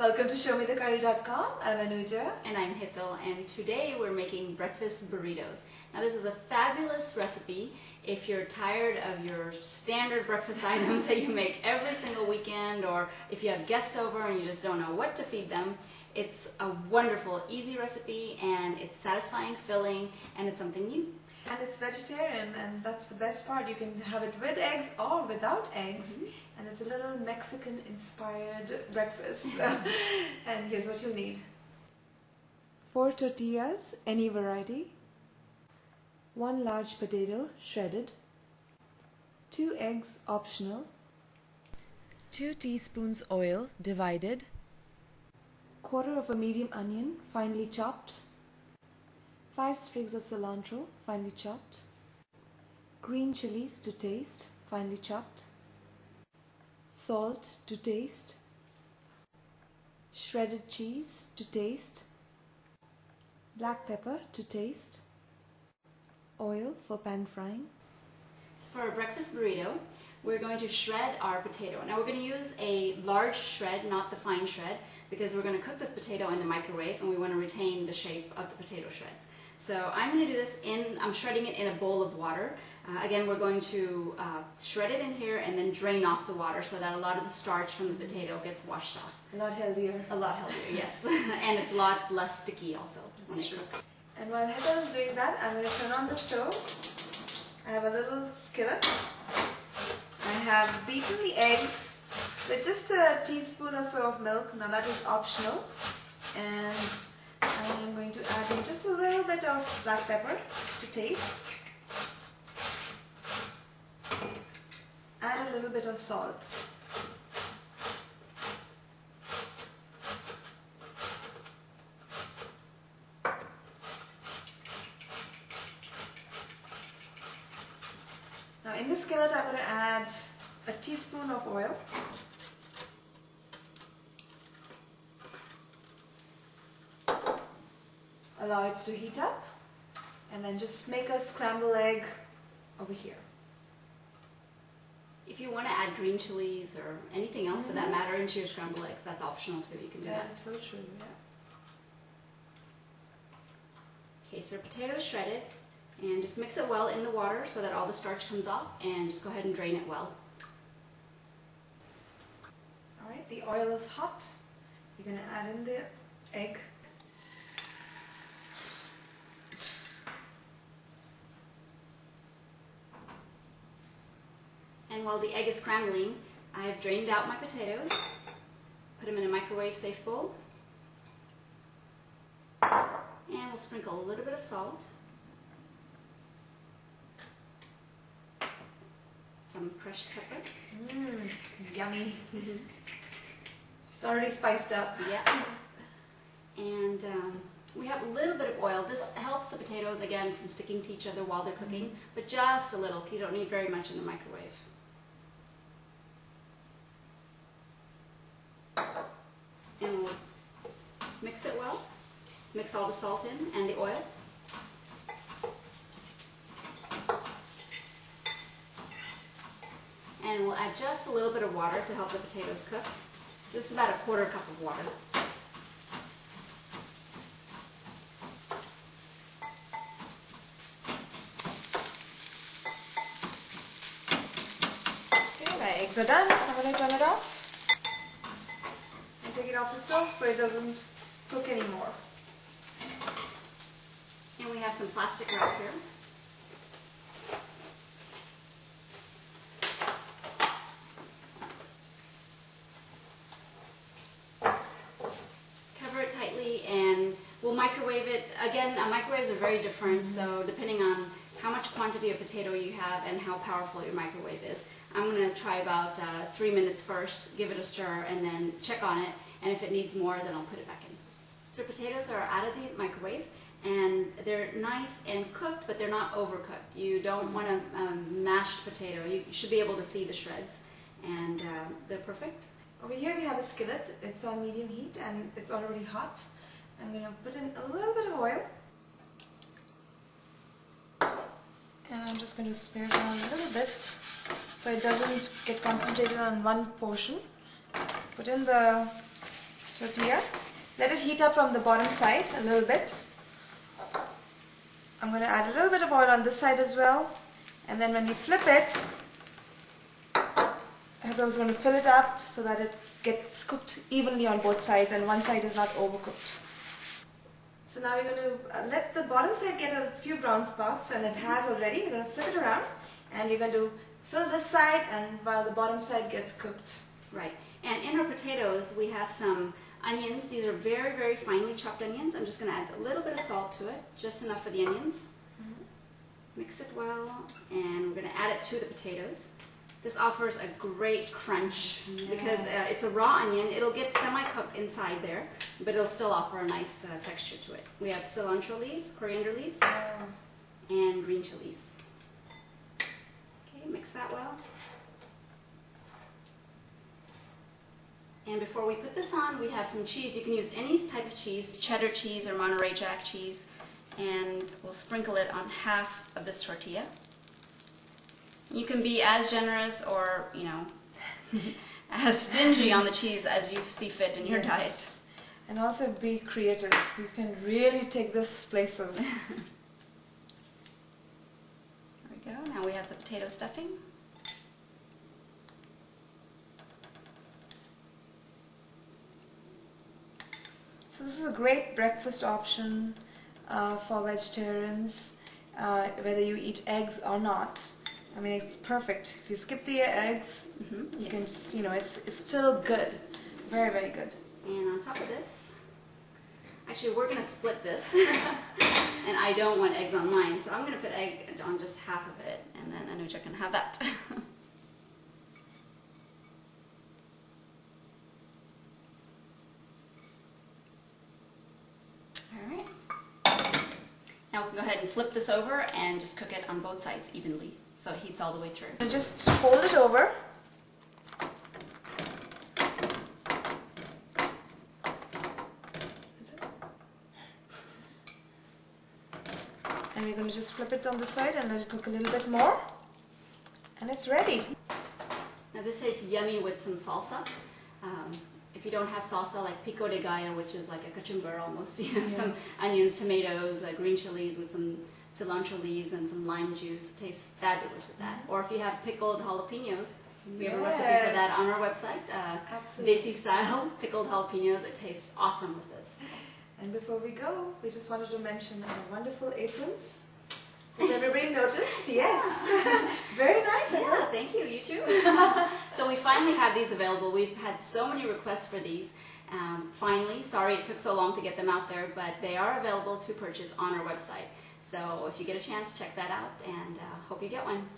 Welcome to ShowMeTheCurry.com. I'm Anuja. And I'm Hital, and today we're making breakfast burritos. Now this is a fabulous recipe if you're tired of your standard breakfast items that you make every single weekend, or if you have guests over and you just don't know what to feed them. It's a wonderful, easy recipe, and it's satisfying, filling, and it's something new. And it's vegetarian, and that's the best part. You can have it with eggs or without eggs. And it's a little Mexican-inspired breakfast. And here's what you'll need. 4 tortillas, any variety. 1 large potato, shredded. 2 eggs, optional. 2 teaspoons oil, divided. 1/4 of a medium onion, finely chopped. 5 sprigs of cilantro, finely chopped. Green chilies to taste, finely chopped. Salt to taste. Shredded cheese to taste. Black pepper to taste. Oil for pan frying. So for a breakfast burrito, we're going to shred our potato. Now we're going to use a large shred, not the fine shred, because we're going to cook this potato in the microwave and we want to retain the shape of the potato shreds. So I'm going to do this I'm shredding it in a bowl of water. Again, we're going to shred it in here and then drain off the water so that a lot of the starch from the potato gets washed off. A lot healthier. A lot healthier, yes. And it's a lot less sticky also when it cooks. And while Hital is doing that, I'm going to turn on the stove. I have a little skillet. I have beaten the eggs with just a teaspoon or so of milk. Now that is optional. And I'm going to add in just a little bit of black pepper to taste. Add a little bit of salt. Now in the skillet I'm going to add a teaspoon of oil. Allow it to heat up, and then just make a scrambled egg over here. If you want to add green chilies or anything else for that matter into your scrambled eggs, that's optional too. You can do that. That's so true, yeah. Okay, so your potato is shredded, and just mix it well in the water so that all the starch comes off, and just go ahead and drain it well. Alright, the oil is hot. You're going to add in the egg. And while the egg is scrambling, I've drained out my potatoes, put them in a microwave safe bowl, and we'll sprinkle a little bit of salt, some crushed pepper. Yummy. It's already spiced up. Yeah. And we have a little bit of oil. This helps the potatoes, again, from sticking to each other while they're cooking, but just a little. You don't need very much in the microwave. And we'll mix it well. Mix all the salt in and the oil. And we'll add just a little bit of water to help the potatoes cook. So this is about a 1/4 cup of water. Okay, my eggs are done. I'm going to turn it off. Take it off the stove so it doesn't cook anymore. And we have some plastic wrap here. Cover it tightly and we'll microwave it. Again, microwaves are very different, so depending on how much quantity of potato you have and how powerful your microwave is. I'm going to try about 3 minutes first, give it a stir, and then check on it, and if it needs more, then I'll put it back in. So potatoes are out of the microwave, and they're nice and cooked, but they're not overcooked. You don't want a mashed potato. You should be able to see the shreds, and they're perfect. Over here we have a skillet. It's on medium heat and it's already hot. I'm going to put in a little bit of oil. And I'm just going to smear it on a little bit so it doesn't get concentrated on one portion. Put in the tortilla. Let it heat up from the bottom side a little bit. I'm going to add a little bit of oil on this side as well. And then when you flip it, Heather's going to fill it up so that it gets cooked evenly on both sides and one side is not overcooked. So now we're going to let the bottom side get a few brown spots, and it has already. We're going to flip it around and we're going to fill this side and while the bottom side gets cooked. Right. And in our potatoes we have some onions. These are very, very finely chopped onions. I'm just going to add a little bit of salt to it, just enough for the onions. Mix it well, and we're going to add it to the potatoes. This offers a great crunch because it's a raw onion. It'll get semi-cooked inside there, but it'll still offer a nice texture to it. We have cilantro leaves, coriander leaves, and green chilies. Okay, mix that well. And before we put this on, we have some cheese. You can use any type of cheese, cheddar cheese or Monterey Jack cheese, and we'll sprinkle it on half of this tortilla. You can be as generous or, you know, as stingy on the cheese as you see fit in your diet. And also be creative. You can really take this places. There we go. Now we have the potato stuffing. So this is a great breakfast option for vegetarians, whether you eat eggs or not. I mean, it's perfect. If you skip the eggs, you can just, you know, it's still good. Very, very good. And on top of this, actually we're going to split this, and I don't want eggs on mine, so I'm going to put egg on just half of it, and then Anuja can have that. Alright. Now we can go ahead and flip this over and just cook it on both sides evenly, so it heats all the way through. So just fold it over. And we're going to just flip it on the side and let it cook a little bit more. And it's ready. Now this tastes yummy with some salsa. If you don't have salsa, like pico de gallo, which is like a cachumber almost, you know, some onions, tomatoes, green chilies with some cilantro leaves and some lime juice. It tastes fabulous with that. Or if you have pickled jalapenos, we have a recipe for that on our website. Desi style pickled jalapenos. It tastes awesome with this. And before we go, we just wanted to mention our wonderful aprons. Has everybody noticed? Yes. Very nice. Yeah, thank you. You too. So we finally have these available. We've had so many requests for these. Finally, sorry it took so long to get them out there, but they are available to purchase on our website. So if you get a chance, check that out, and hope you get one.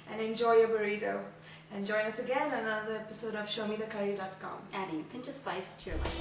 And enjoy your burrito. And join us again on another episode of ShowMeTheCurry.com. Adding a pinch of spice to your life.